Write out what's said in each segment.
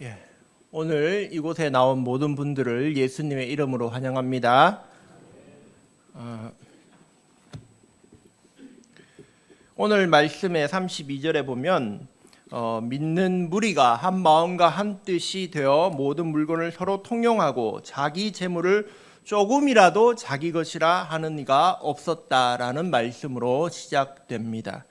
예, 오늘 이곳에 나온 모든 분들을 예수님의 이름으로 환영합니다. 오늘 말씀의 32절에 보면 믿는 무리가 한 마음과 한 뜻이 되어 모든 물건을 서로 통용하고 자기 재물을 조금이라도 자기 것이라 하는 이가 없었다라는 말씀으로 시작됩니다.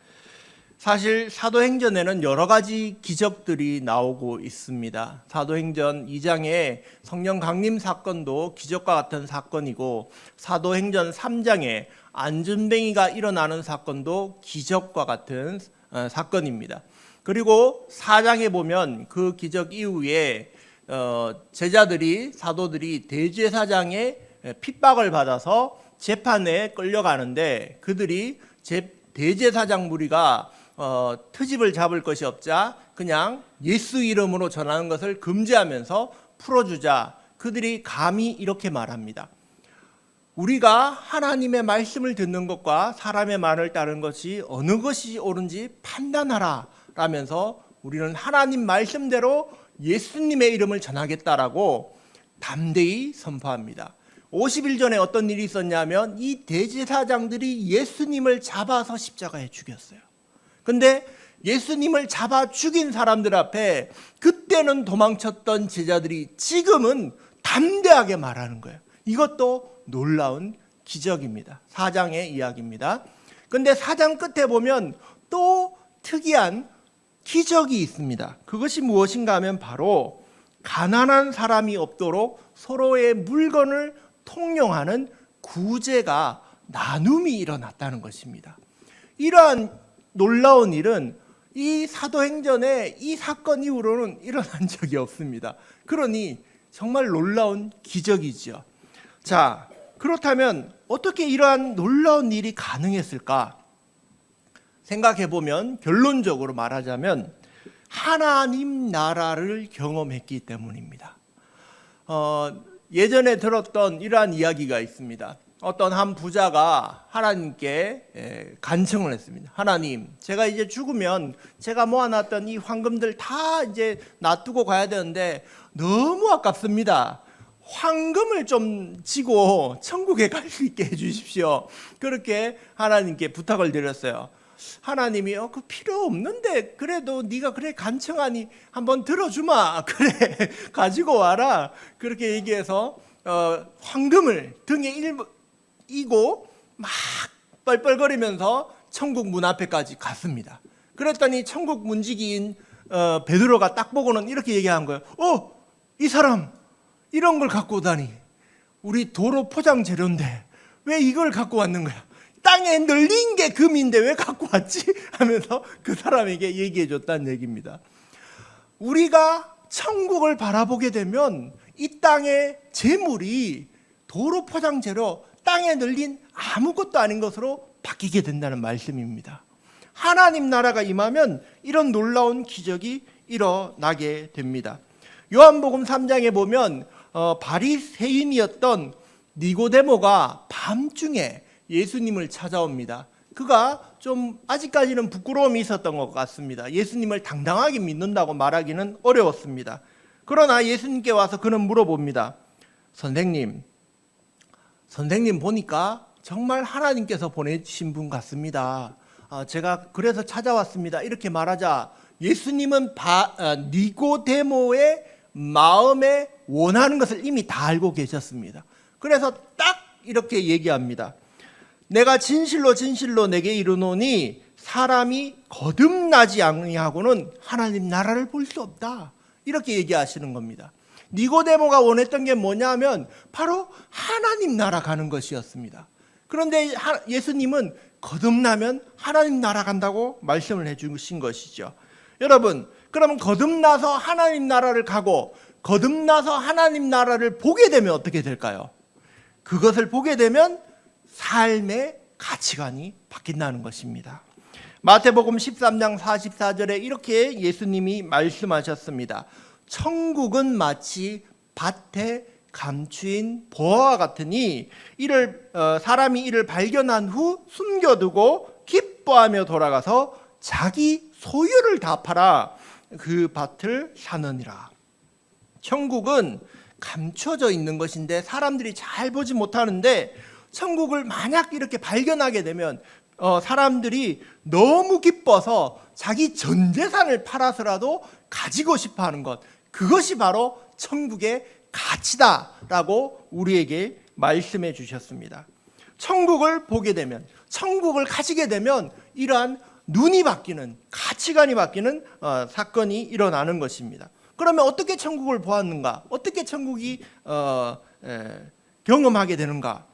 사실 사도행전에는 여러 가지 기적들이 나오고 있습니다. 사도행전 2장에 성령 강림 사건도 기적과 같은 사건이고, 사도행전 3장에 안전뱅이가 일어나는 사건도 기적과 같은 사건입니다. 그리고 4장에 보면 그 기적 이후에 제자들이, 사도들이 대제사장의 핍박을 받아서 재판에 끌려가는데, 그들이 대제사장 무리가 트집을 잡을 것이 없자 그냥 예수 이름으로 전하는 것을 금지하면서 풀어주자 그들이 감히 이렇게 말합니다. 우리가 하나님의 말씀을 듣는 것과 사람의 말을 따르는 것이 어느 것이 옳은지 판단하라 라면서 우리는 하나님 말씀대로 예수님의 이름을 전하겠다라고 담대히 선포합니다. 50일 전에 어떤 일이 있었냐면 이 대제사장들이 예수님을 잡아서 십자가에 죽였어요. 근데 예수님을 잡아 죽인 사람들 앞에 그때는 도망쳤던 제자들이 지금은 담대하게 말하는 거예요. 이것도 놀라운 기적입니다. 4장의 이야기입니다. 근데 4장 끝에 보면 또 특이한 기적이 있습니다. 그것이 무엇인가 하면 바로 가난한 사람이 없도록 서로의 물건을 통용하는 구제가 나눔이 일어났다는 것입니다. 이러한 놀라운 일은 이 사도행전에 이 사건 이후로는 일어난 적이 없습니다. 그러니 정말 놀라운 기적이죠. 자, 그렇다면 어떻게 이러한 놀라운 일이 가능했을까? 생각해 보면 결론적으로 말하자면 하나님 나라를 경험했기 때문입니다. 예전에 들었던 이러한 이야기가 있습니다. 어떤 한 부자가 하나님께 간청을 했습니다. 하나님, 제가 이제 죽으면 제가 모아놨던 이 황금들 다 이제 놔두고 가야 되는데 너무 아깝습니다. 황금을 좀 지고 천국에 갈 수 있게 해주십시오. 그렇게 하나님께 부탁을 드렸어요. 하나님이 그 필요 없는데 그래도 네가 그래 간청하니 한번 들어주마. 그래 가지고 와라. 그렇게 얘기해서 황금을 등에 이고 막 뻘뻘거리면서 천국 문 앞에까지 갔습니다. 그랬더니 천국 문지기인 베드로가 딱 보고는 이렇게 얘기한 거예요. 이 사람 이런 걸 갖고 오다니. 우리 도로 포장 재료인데 왜 이걸 갖고 왔는 거야? 땅에 널린 게 금인데 왜 갖고 왔지? 하면서 그 사람에게 얘기해 줬다는 얘기입니다. 우리가 천국을 바라보게 되면 이 땅의 재물이 도로 포장 재료, 땅에 널린 아무것도 아닌 것으로 바뀌게 된다는 말씀입니다. 하나님 나라가 임하면 이런 놀라운 기적이 일어나게 됩니다. 요한복음 3장에 보면 바리새인이었던 니고데모가 밤중에 예수님을 찾아옵니다. 그가 좀 아직까지는 부끄러움이 있었던 것 같습니다. 예수님을 당당하게 믿는다고 말하기는 어려웠습니다. 그러나 예수님께 와서 그는 물어봅니다. 선생님 보니까 정말 하나님께서 보내신 분 같습니다. 제가 그래서 찾아왔습니다. 이렇게 말하자 예수님은 니고데모의 마음에 원하는 것을 이미 다 알고 계셨습니다. 그래서 딱 이렇게 얘기합니다. 내가 진실로 진실로 내게 이르노니 사람이 거듭나지 아니하고는 하나님 나라를 볼 수 없다. 이렇게 얘기하시는 겁니다. 니고데모가 원했던 게 뭐냐면 바로 하나님 나라 가는 것이었습니다. 그런데 예수님은 거듭나면 하나님 나라 간다고 말씀을 해주신 것이죠. 여러분, 그러면 거듭나서 하나님 나라를 가고 거듭나서 하나님 나라를 보게 되면 어떻게 될까요? 그것을 보게 되면 삶의 가치관이 바뀐다는 것입니다. 마태복음 13장 44절에 이렇게 예수님이 말씀하셨습니다. 천국은 마치 밭에 감추인 보화와 같으니 사람이 이를 발견한 후 숨겨두고 기뻐하며 돌아가서 자기 소유를 다 팔아 그 밭을 사느니라. 천국은 감춰져 있는 것인데 사람들이 잘 보지 못하는데, 천국을 만약 이렇게 발견하게 되면 사람들이 너무 기뻐서 자기 전 재산을 팔아서라도 가지고 싶어 하는 것, 그것이 바로 천국의 가치다라고 우리에게 말씀해 주셨습니다. 천국을 보게 되면, 천국을 가지게 되면 이러한 눈이 바뀌는, 가치관이 바뀌는 사건이 일어나는 것입니다. 그러면 어떻게 천국을 보았는가? 어떻게 천국이 경험하게 되는가?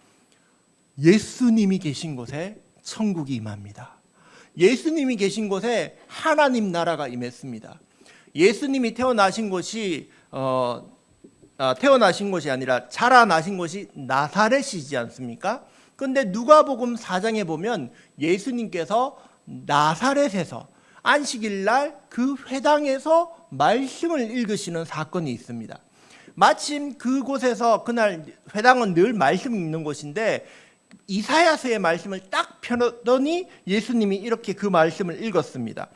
예수님이 계신 곳에 천국이 임합니다. 예수님이 계신 곳에 하나님 나라가 임했습니다. 예수님이 태어나신 곳이 아니라 자라나신 곳이 나사렛이지 않습니까? 그런데 누가복음 4장에 보면 예수님께서 나사렛에서 안식일 날 그 회당에서 말씀을 읽으시는 사건이 있습니다. 마침 그곳에서, 그날 회당은 늘 말씀 읽는 곳인데 이사야서의 말씀을 딱 펴더니 예수님이 이렇게 그 말씀을 읽었습니다.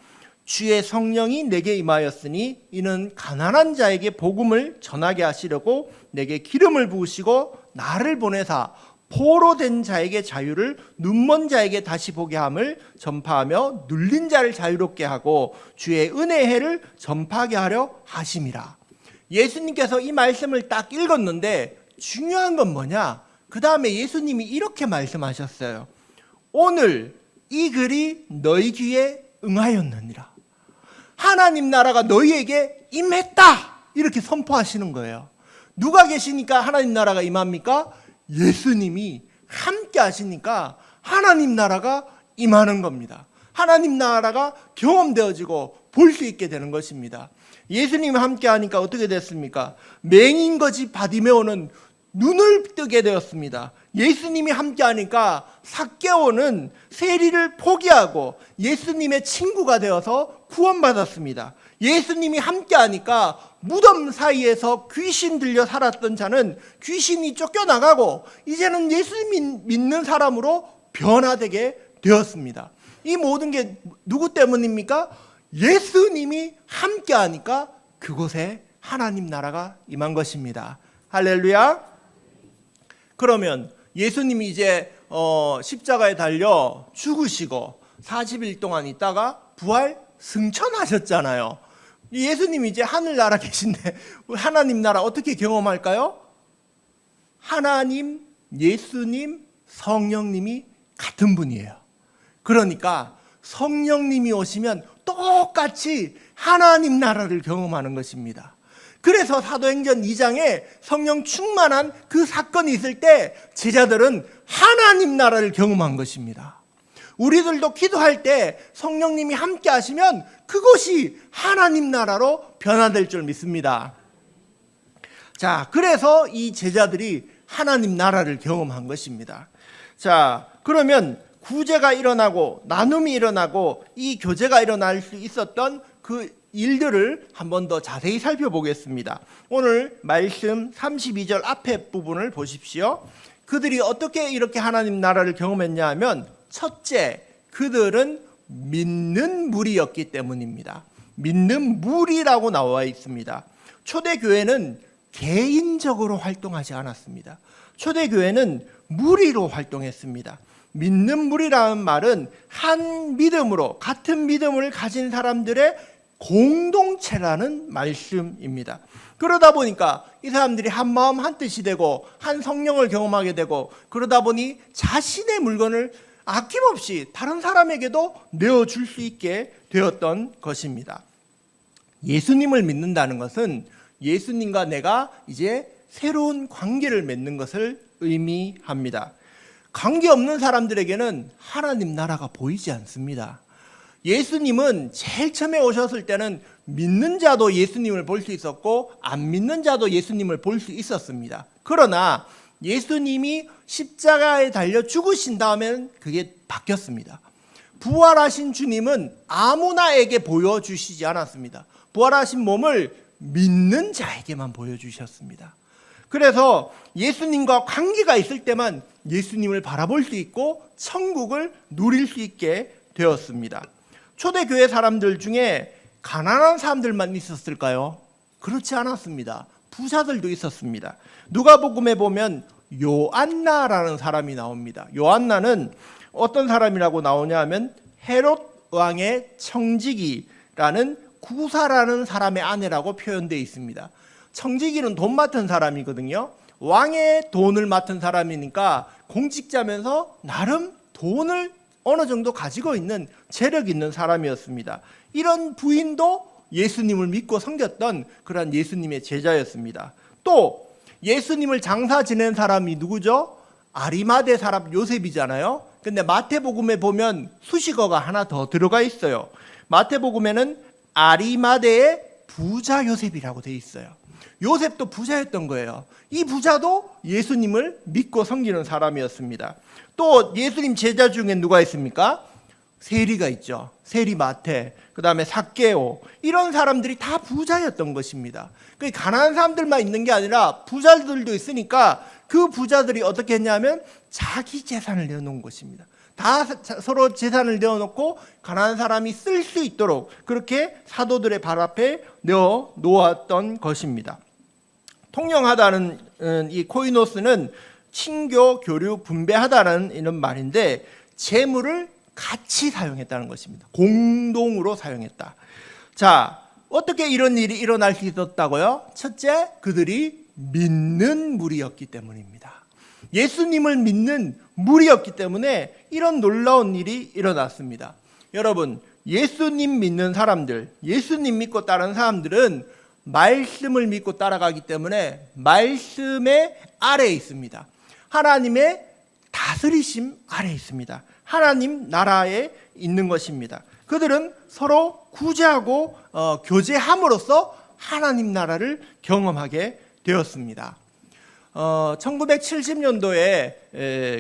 주의 성령이 내게 임하였으니 이는 가난한 자에게 복음을 전하게 하시려고 내게 기름을 부으시고 나를 보내사 포로된 자에게 자유를, 눈먼 자에게 다시 보게 함을 전파하며 눌린 자를 자유롭게 하고 주의 은혜의 해를 전파하게 하려 하심이라. 예수님께서 이 말씀을 딱 읽었는데 중요한 건 뭐냐? 그 다음에 예수님이 이렇게 말씀하셨어요. 오늘 이 글이 너희 귀에 응하였느니라. 하나님 나라가 너희에게 임했다, 이렇게 선포하시는 거예요. 누가 계시니까 하나님 나라가 임합니까? 예수님이 함께 하시니까 하나님 나라가 임하는 겁니다. 하나님 나라가 경험되어지고 볼 수 있게 되는 것입니다. 예수님이 함께 하니까 어떻게 됐습니까? 맹인 거지 바디메오는 눈을 뜨게 되었습니다. 예수님이 함께 하니까 삭개오는 세리를 포기하고 예수님의 친구가 되어서 구원받았습니다. 예수님이 함께 하니까 무덤 사이에서 귀신 들려 살았던 자는 귀신이 쫓겨나가고 이제는 예수님 믿는 사람으로 변화되게 되었습니다. 이 모든 게 누구 때문입니까? 예수님이 함께 하니까 그곳에 하나님 나라가 임한 것입니다. 할렐루야. 그러면 예수님이 이제 십자가에 달려 죽으시고 40일 동안 있다가 부활 승천하셨잖아요. 예수님이 이제 하늘나라 계신데 하나님 나라 어떻게 경험할까요? 하나님, 예수님, 성령님이 같은 분이에요. 그러니까 성령님이 오시면 똑같이 하나님 나라를 경험하는 것입니다. 그래서 사도행전 2장에 성령 충만한 그 사건이 있을 때 제자들은 하나님 나라를 경험한 것입니다. 우리들도 기도할 때 성령님이 함께 하시면 그것이 하나님 나라로 변화될 줄 믿습니다. 자, 그래서 이 제자들이 하나님 나라를 경험한 것입니다. 자, 그러면 구제가 일어나고 나눔이 일어나고 이 교제가 일어날 수 있었던 그 일들을 한 번 더 자세히 살펴보겠습니다. 오늘 말씀 32절 앞에 부분을 보십시오. 그들이 어떻게 이렇게 하나님 나라를 경험했냐 하면, 첫째, 그들은 믿는 무리였기 때문입니다. 믿는 무리라고 나와 있습니다. 초대교회는 개인적으로 활동하지 않았습니다. 초대교회는 무리로 활동했습니다. 믿는 무리라는 말은 한 믿음으로, 같은 믿음을 가진 사람들의 공동체라는 말씀입니다. 그러다 보니까 이 사람들이 한 마음 한 뜻이 되고 한 성령을 경험하게 되고, 그러다 보니 자신의 물건을 아낌없이 다른 사람에게도 내어줄 수 있게 되었던 것입니다. 예수님을 믿는다는 것은 예수님과 내가 이제 새로운 관계를 맺는 것을 의미합니다. 관계없는 사람들에게는 하나님 나라가 보이지 않습니다. 예수님은 제일 처음에 오셨을 때는 믿는 자도 예수님을 볼 수 있었고 안 믿는 자도 예수님을 볼 수 있었습니다. 그러나 예수님이 십자가에 달려 죽으신 다음에는 그게 바뀌었습니다. 부활하신 주님은 아무나에게 보여주시지 않았습니다. 부활하신 몸을 믿는 자에게만 보여주셨습니다. 그래서 예수님과 관계가 있을 때만 예수님을 바라볼 수 있고 천국을 누릴 수 있게 되었습니다. 초대교회 사람들 중에 가난한 사람들만 있었을까요? 그렇지 않았습니다. 부자들도 있었습니다. 누가복음에 보면 요안나라는 사람이 나옵니다. 요안나는 어떤 사람이라고 나오냐 하면 헤롯 왕의 청지기라는 구사라는 사람의 아내라고 표현되어 있습니다. 청지기는 돈 맡은 사람이거든요. 왕의 돈을 맡은 사람이니까 공직자면서 나름 돈을 어느 정도 가지고 있는 재력 있는 사람이었습니다. 이런 부인도 예수님을 믿고 섬겼던 그런 예수님의 제자였습니다. 또 예수님을 장사 지낸 사람이 누구죠? 아리마대 사람 요셉이잖아요. 근데 마태복음에 보면 수식어가 하나 더 들어가 있어요. 마태복음에는 아리마대의 부자 요셉이라고 돼 있어요. 요셉도 부자였던 거예요. 이 부자도 예수님을 믿고 섬기는 사람이었습니다. 또 예수님 제자 중에 누가 있습니까? 세리가 있죠. 세리 마태, 그 다음에 삭개오, 이런 사람들이 다 부자였던 것입니다. 그 가난한 사람들만 있는 게 아니라 부자들도 있으니까 그 부자들이 어떻게 했냐면 자기 재산을 내어놓은 것입니다. 다 서로 재산을 내어놓고 가난한 사람이 쓸 수 있도록 그렇게 사도들의 발 앞에 내어 놓았던 것입니다. 통용하다는 이 코이노스는 친교, 교류, 분배하다는 이런 말인데 재물을 같이 사용했다는 것입니다. 공동으로 사용했다. 자, 어떻게 이런 일이 일어날 수 있었다고요? 첫째, 그들이 믿는 무리였기 때문입니다. 예수님을 믿는 무리였기 때문에 이런 놀라운 일이 일어났습니다. 여러분, 예수님 믿는 사람들, 예수님 믿고 따르는 사람들은 말씀을 믿고 따라가기 때문에 말씀의 아래에 있습니다. 하나님의 다스리심 아래에 있습니다. 하나님 나라에 있는 것입니다. 그들은 서로 구제하고 교제함으로써 하나님 나라를 경험하게 되었습니다. 1970년도에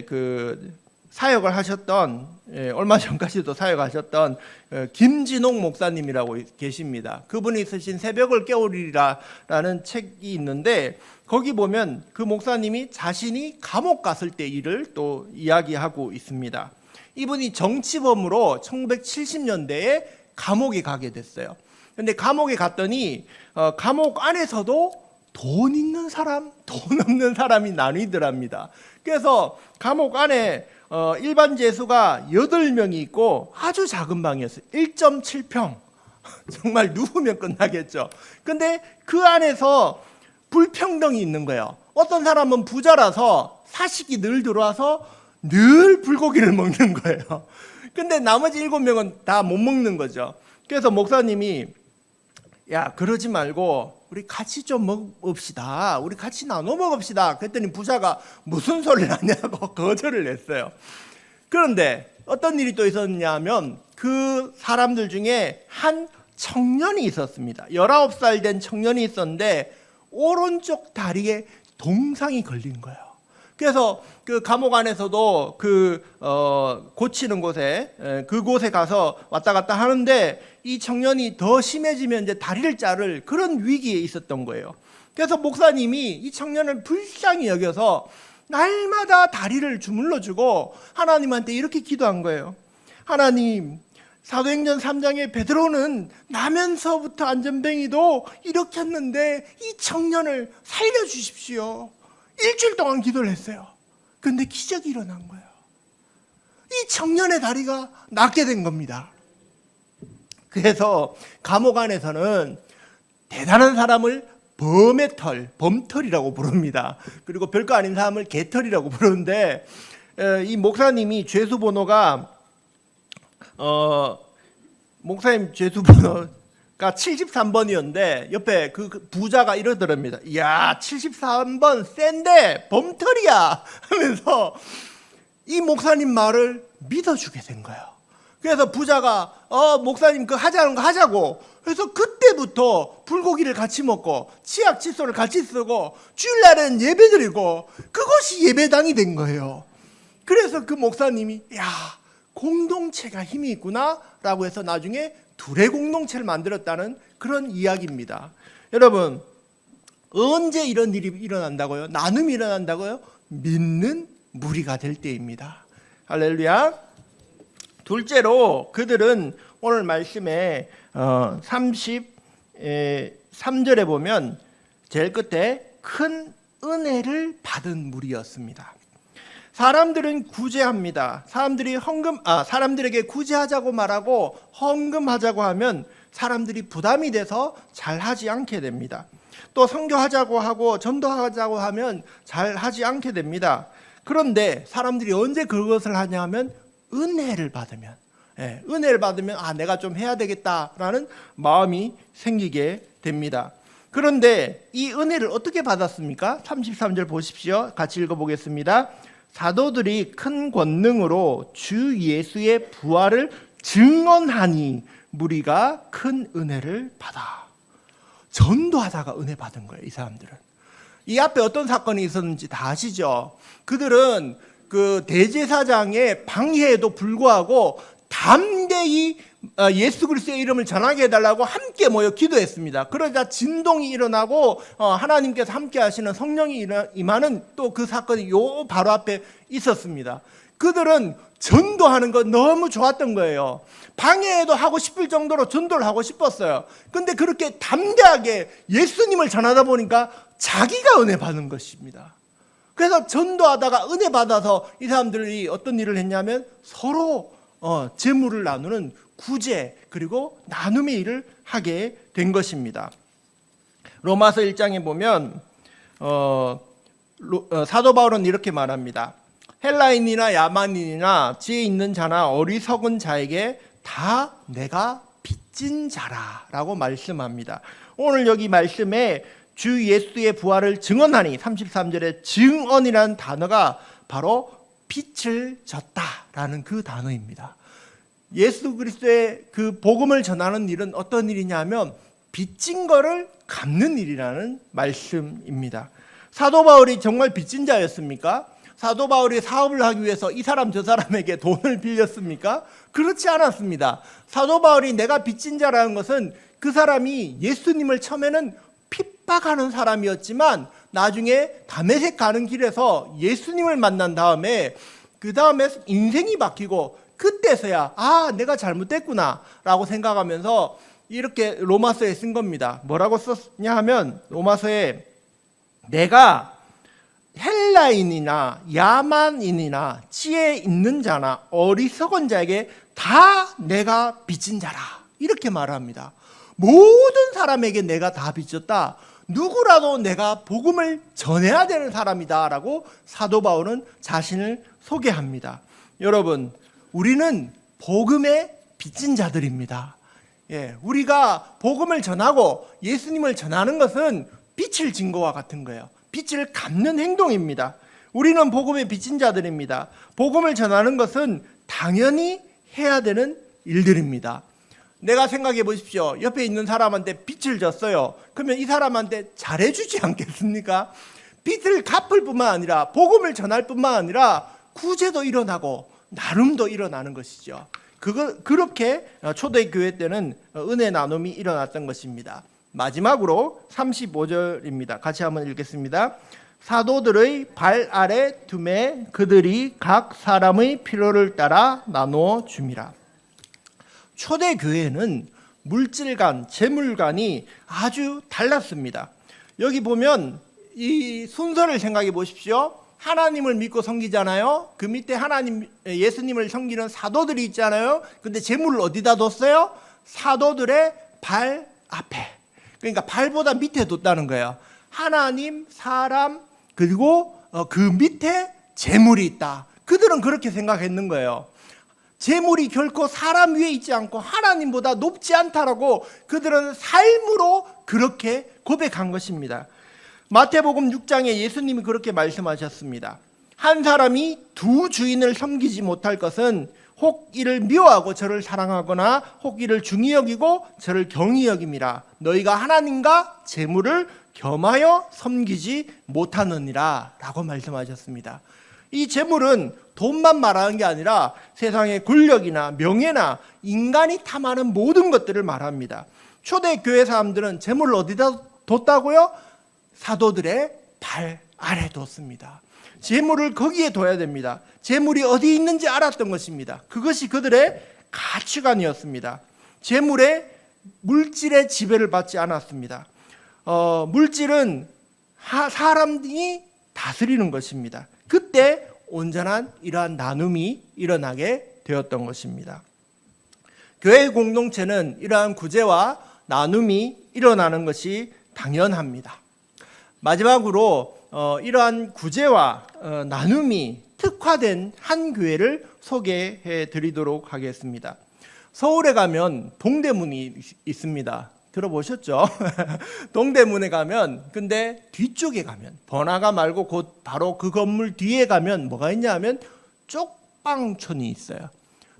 그 사역을 하셨던, 얼마 전까지도 사역하셨던 김진옥 목사님이라고 계십니다. 그분이 쓰신 새벽을 깨우리라라는 책이 있는데 거기 보면 그 목사님이 자신이 감옥 갔을 때 일을 또 이야기하고 있습니다. 이분이 정치범으로 1970년대에 감옥에 가게 됐어요. 근데 감옥에 갔더니 감옥 안에서도 돈 있는 사람, 돈 없는 사람이 나뉘더랍니다. 그래서 감옥 안에 일반 죄수가 8명이 있고 아주 작은 방이었어요. 1.7평. 정말 누우면 끝나겠죠. 근데 그 안에서 불평등이 있는 거예요. 어떤 사람은 부자라서 사식이 늘 들어와서 늘 불고기를 먹는 거예요. 근데 나머지 7명은 다 못 먹는 거죠. 그래서 목사님이 야, 그러지 말고 우리 같이 좀 먹읍시다. 우리 같이 나눠 먹읍시다. 그랬더니 부자가 무슨 소리를 하냐고 거절을 했어요. 그런데 어떤 일이 또 있었냐면 그 사람들 중에 한 청년이 있었습니다. 19살 된 청년이 있었는데 오른쪽 다리에 동상이 걸린 거예요. 그래서 그 감옥 안에서도 고치는 곳에 그곳에 가서 왔다 갔다 하는데 이 청년이 더 심해지면 이제 다리를 자를 그런 위기에 있었던 거예요. 그래서 목사님이 이 청년을 불쌍히 여겨서 날마다 다리를 주물러 주고 하나님한테 이렇게 기도한 거예요. 하나님, 사도행전 3장에 베드로는 나면서부터 안전뱅이도 이렇게 했는데 이 청년을 살려주십시오. 일주일 동안 기도를 했어요. 근데 기적이 일어난 거예요. 이 청년의 다리가 낫게 된 겁니다. 그래서 감옥 안에서는 대단한 사람을 범털이라고 부릅니다. 그리고 별거 아닌 사람을 개털이라고 부르는데 이 목사님이 죄수 번호가 목사님 죄수 번호가 73번이었는데 옆에 그 부자가 이러더랍니다. 이야, 73번 센데 범털이야 하면서 이 목사님 말을 믿어주게 된 거예요. 그래서 부자가 목사님 그 하자는 거 하자고 그래서 그때부터 불고기를 같이 먹고 치약 칫솔을 같이 쓰고 주일날은 예배드리고 그것이 예배당이 된 거예요. 그래서 그 목사님이 야, 공동체가 힘이 있구나 라고 해서 나중에 둘의 공동체를 만들었다는 그런 이야기입니다. 여러분, 언제 이런 일이 일어난다고요? 나눔이 일어난다고요? 믿는 무리가 될 때입니다. 할렐루야. 둘째로 그들은 오늘 말씀에 33절에 보면 제일 끝에 큰 은혜를 받은 무리였습니다. 사람들은 구제합니다. 사람들에게 구제하자고 말하고 헌금하자고 하면 사람들이 부담이 돼서 잘 하지 않게 됩니다. 또 선교하자고 하고 전도하자고 하면 잘 하지 않게 됩니다. 그런데 사람들이 언제 그것을 하냐 하면 은혜를 받으면, 은혜를 받으면 내가 좀 해야 되겠다라는 마음이 생기게 됩니다. 그런데 이 은혜를 어떻게 받았습니까? 33절 보십시오. 같이 읽어보겠습니다. 사도들이 큰 권능으로 주 예수의 부활을 증언하니 무리가 큰 은혜를 받아. 전도하다가 은혜 받은 거예요, 이 사람들은. 이 앞에 어떤 사건이 있었는지 다 아시죠? 그들은 그 대제사장의 방해에도 불구하고 담대히 예수 그리스도의 이름을 전하게 해달라고 함께 모여 기도했습니다. 그러자 진동이 일어나고 하나님께서 함께 하시는 성령이 임하는 또 그 사건이 요 바로 앞에 있었습니다. 그들은 전도하는 거 너무 좋았던 거예요. 방해도 하고 싶을 정도로 전도를 하고 싶었어요. 근데 그렇게 담대하게 예수님을 전하다 보니까 자기가 은혜 받는 것입니다. 그래서 전도하다가 은혜 받아서 이 사람들이 어떤 일을 했냐면 서로 재물을 나누는 구제 그리고 나눔의 일을 하게 된 것입니다. 로마서 1장에 보면 사도 바울은 이렇게 말합니다. 헬라인이나 야만인이나 지혜 있는 자나 어리석은 자에게 다 내가 빚진 자라라고 말씀합니다. 오늘 여기 말씀에 주 예수의 부활을 증언하니 33절에 증언이라는 단어가 바로 빛을 졌다라는 그 단어입니다. 예수 그리스도의 그 복음을 전하는 일은 어떤 일이냐면 빚진 거를 갚는 일이라는 말씀입니다. 사도 바울이 정말 빚진 자였습니까? 사도 바울이 사업을 하기 위해서 이 사람 저 사람에게 돈을 빌렸습니까? 그렇지 않았습니다. 사도 바울이 내가 빚진 자라는 것은 그 사람이 예수님을 처음에는 핍박하는 사람이었지만 나중에 다메섹 가는 길에서 예수님을 만난 다음에 그 다음에 인생이 바뀌고 그때서야 내가 잘못됐구나 라고 생각하면서 이렇게 로마서에 쓴 겁니다. 뭐라고 썼냐 하면 로마서에 내가 헬라인이나 야만인이나 지혜 있는 자나 어리석은 자에게 다 내가 빚진 자라 이렇게 말합니다. 모든 사람에게 내가 다 빚졌다. 누구라도 내가 복음을 전해야 되는 사람이다 라고 사도 바울은 자신을 소개합니다. 여러분, 우리는 복음의 빚진 자들입니다. 우리가 복음을 전하고 예수님을 전하는 것은 빛을 진 것과 같은 거예요. 빛을 갚는 행동입니다. 우리는 복음의 빚진 자들입니다. 복음을 전하는 것은 당연히 해야 되는 일들입니다. 내가 생각해 보십시오. 옆에 있는 사람한테 빚을 졌어요. 그러면 이 사람한테 잘해주지 않겠습니까? 빚을 갚을 뿐만 아니라 복음을 전할 뿐만 아니라 구제도 일어나고 나눔도 일어나는 것이죠. 그렇게 초대교회 때는 은혜 나눔이 일어났던 것입니다. 마지막으로 35절입니다. 같이 한번 읽겠습니다. 사도들의 발 아래 둠에 그들이 각 사람의 필요를 따라 나누어 줌이라. 초대교회는 물질관, 재물관이 아주 달랐습니다. 여기 보면 이 순서를 생각해 보십시오. 하나님을 믿고 섬기잖아요. 그 밑에 예수님을 섬기는 사도들이 있잖아요. 근데 재물을 어디다 뒀어요? 사도들의 발 앞에. 그러니까 발보다 밑에 뒀다는 거예요. 하나님, 사람, 그리고 그 밑에 재물이 있다. 그들은 그렇게 생각했는 거예요. 재물이 결코 사람 위에 있지 않고 하나님보다 높지 않다라고 그들은 삶으로 그렇게 고백한 것입니다. 마태복음 6장에 예수님이 그렇게 말씀하셨습니다. 한 사람이 두 주인을 섬기지 못할 것은 혹 이를 미워하고 저를 사랑하거나 혹 이를 중히 여기고 저를 경히 여김이라. 너희가 하나님과 재물을 겸하여 섬기지 못하느니라 라고 말씀하셨습니다. 이 재물은 돈만 말하는 게 아니라 세상의 권력이나 명예나 인간이 탐하는 모든 것들을 말합니다. 초대교회 사람들은 재물을 어디다 뒀다고요? 사도들의 발 아래 뒀습니다. 재물을 거기에 둬야 됩니다. 재물이 어디 있는지 알았던 것입니다. 그것이 그들의 가치관이었습니다. 재물에 물질의 지배를 받지 않았습니다. 물질은 사람이 다스리는 것입니다. 그때 온전한 이러한 나눔이 일어나게 되었던 것입니다. 교회 공동체는 이러한 구제와 나눔이 일어나는 것이 당연합니다. 마지막으로 이러한 구제와 나눔이 특화된 한 교회를 소개해 드리도록 하겠습니다. 서울에 가면 동대문이 있습니다. 들어보셨죠? 동대문에 가면, 근데 뒤쪽에 가면, 번화가 말고 곧 바로 그 건물 뒤에 가면 뭐가 있냐 하면 쪽방촌이 있어요.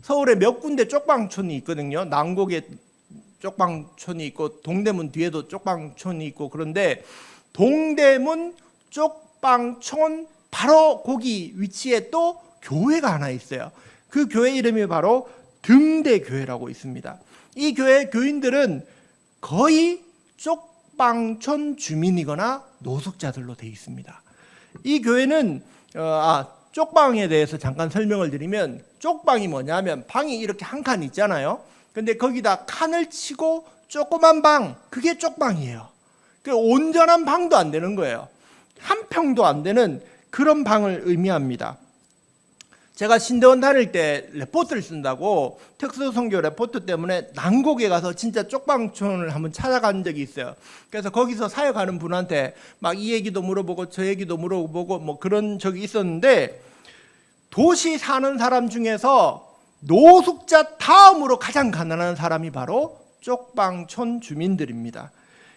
서울에 몇 군데 쪽방촌이 있거든요. 남곡에 쪽방촌이 있고 동대문 뒤에도 쪽방촌이 있고, 그런데 동대문 쪽방촌 바로 거기 위치에 또 교회가 하나 있어요. 그 교회 이름이 바로 등대교회라고 있습니다. 이 교회 교인들은 거의 쪽방촌 주민이거나 노숙자들로 되어 있습니다. 이 교회는 쪽방에 대해서 잠깐 설명을 드리면, 쪽방이 뭐냐면 방이 이렇게 한 칸 있잖아요. 근데 거기다 칸을 치고 조그만 방, 그게 쪽방이에요. 온전한 방도 안 되는 거예요. 한 평도 안 되는 그런 방을 의미합니다. 제가 신대원 다닐 때 레포트를 쓴다고 특수선교 레포트 때문에 남곡에 가서 진짜 쪽방촌을 한번 찾아간 적이 있어요. 그래서 거기서 사역하는 분한테 막 이 얘기도 물어보고 저 얘기도 물어보고 뭐 그런 적이 있었는데, 도시 사는 사람 중에서 노숙자 다음으로 가장 가난한 사람이 바로 쪽방촌 주민들입니다.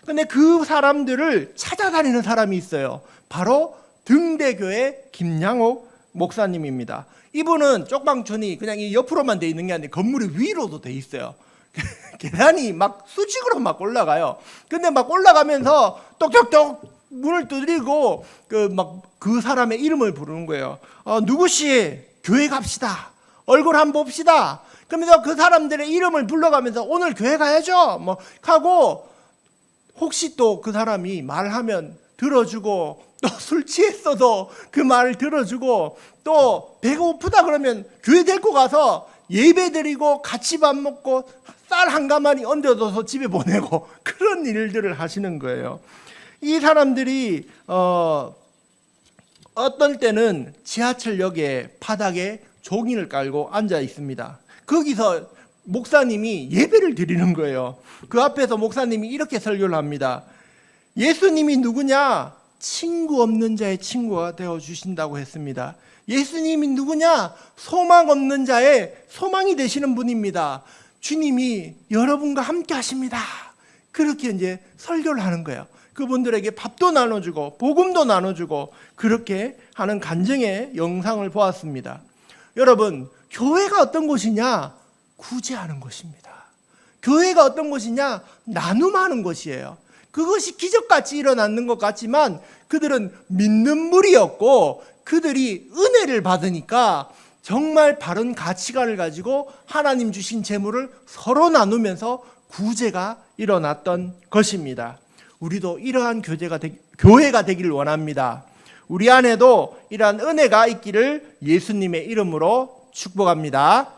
근데 그 사람들을 찾아다니는 사람이 있어요. 바로 등대교회 김양옥 목사님입니다. 이분은 쪽방촌이 그냥 이 옆으로만 돼 있는 게 아니라 건물이 위로도 돼 있어요. 계단이 막 수직으로 막 올라가요. 근데 막 올라가면서 똑똑똑 문을 두드리고 그 사람의 이름을 부르는 거예요. 누구씨 교회 갑시다. 얼굴 한번 봅시다. 그러면서 그 사람들의 이름을 불러가면서 오늘 교회 가야죠. 뭐 하고, 혹시 또 그 사람이 말하면 들어주고, 또 술 취했어도 그 말을 들어주고, 또 배고프다 그러면 교회 데리고 가서 예배 드리고 같이 밥 먹고 쌀 한 가마니 얹어둬서 집에 보내고, 그런 일들을 하시는 거예요. 이 사람들이 어떤 때는 지하철역에 바닥에 종이를 깔고 앉아 있습니다. 거기서 목사님이 예배를 드리는 거예요. 그 앞에서 목사님이 이렇게 설교를 합니다. 예수님이 누구냐? 친구 없는 자의 친구가 되어주신다고 했습니다. 예수님이 누구냐? 소망 없는 자의 소망이 되시는 분입니다. 주님이 여러분과 함께 하십니다. 그렇게 이제 설교를 하는 거예요. 그분들에게 밥도 나눠주고 복음도 나눠주고 그렇게 하는 간증의 영상을 보았습니다. 여러분, 교회가 어떤 곳이냐? 구제하는 곳입니다. 교회가 어떤 곳이냐? 나눔하는 곳이에요. 그것이 기적같이 일어나는 것 같지만 그들은 믿는 무리였고, 그들이 은혜를 받으니까 정말 바른 가치관을 가지고 하나님 주신 재물을 서로 나누면서 구제가 일어났던 것입니다. 우리도 이러한 교회가 되기를 원합니다. 우리 안에도 이러한 은혜가 있기를 예수님의 이름으로 축복합니다.